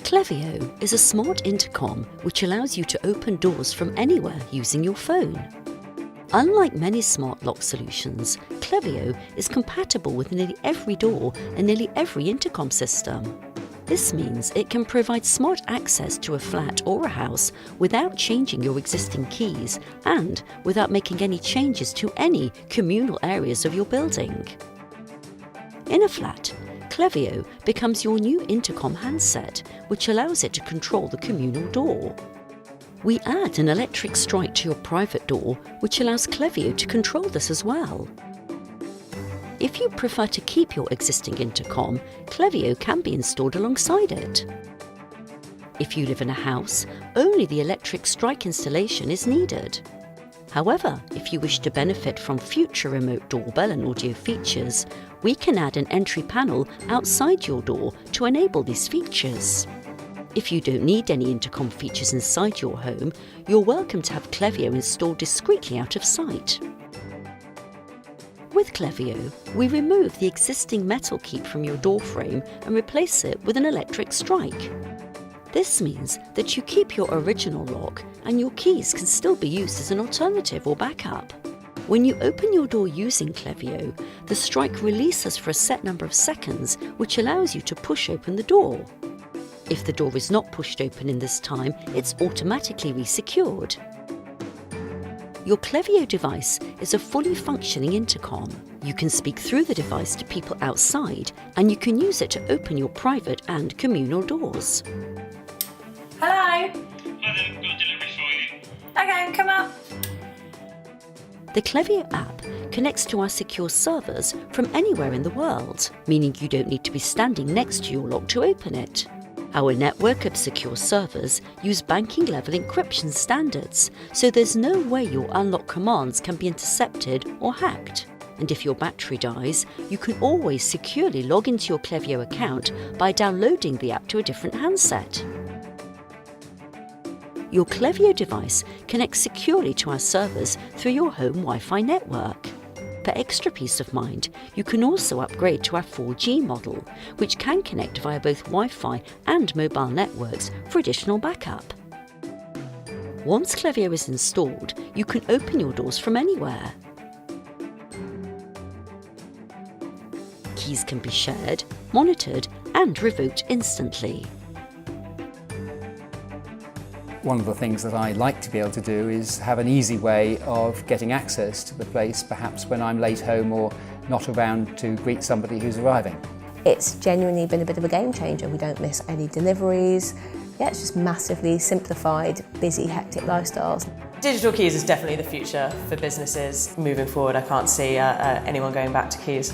Klevio is a smart intercom which allows you to open doors from anywhere using your phone. Unlike many smart lock solutions, Klevio is compatible with nearly every door and nearly every intercom system. This means it can provide smart access to a flat or a house without changing your existing keys and without making any changes to any communal areas of your building. In a flat, Klevio becomes your new intercom handset, which allows it to control the communal door. We add an electric strike to your private door, which allows Klevio to control this as well. If you prefer to keep your existing intercom, Klevio can be installed alongside it. If you live in a house, only the electric strike installation is needed. However, if you wish to benefit from future remote doorbell and audio features, we can add an entry panel outside your door to enable these features. If you don't need any intercom features inside your home, you're welcome to have Klevio installed discreetly out of sight. With Klevio, we remove the existing metal keep from your door frame and replace it with an electric strike. This means that you keep your original lock and your keys can still be used as an alternative or backup. When you open your door using Klevio, the strike releases for a set number of seconds, which allows you to push open the door. If the door is not pushed open in this time, it's automatically resecured. Your Klevio device is a fully functioning intercom. You can speak through the device to people outside, and you can use it to open your private and communal doors. Hello? Hi there, got a delivery for you. Okay, come up. The Klevio app connects to our secure servers from anywhere in the world, meaning you don't need to be standing next to your lock to open it. Our network of secure servers use banking-level encryption standards, so there's no way your unlock commands can be intercepted or hacked. And if your battery dies, you can always securely log into your Klevio account by downloading the app to a different handset. Your Klevio device connects securely to our servers through your home Wi-Fi network. For extra peace of mind, you can also upgrade to our 4G model, which can connect via both Wi-Fi and mobile networks for additional backup. Once Klevio is installed, you can open your doors from anywhere. Keys can be shared, monitored, and revoked instantly. One of the things that I like to be able to do is have an easy way of getting access to the place, perhaps when I'm late home or not around to greet somebody who's arriving. It's genuinely been a bit of a game changer. We don't miss any deliveries. Yeah, it's just massively simplified, busy, hectic lifestyles. Digital keys is definitely the future for businesses moving forward. I can't see anyone going back to keys.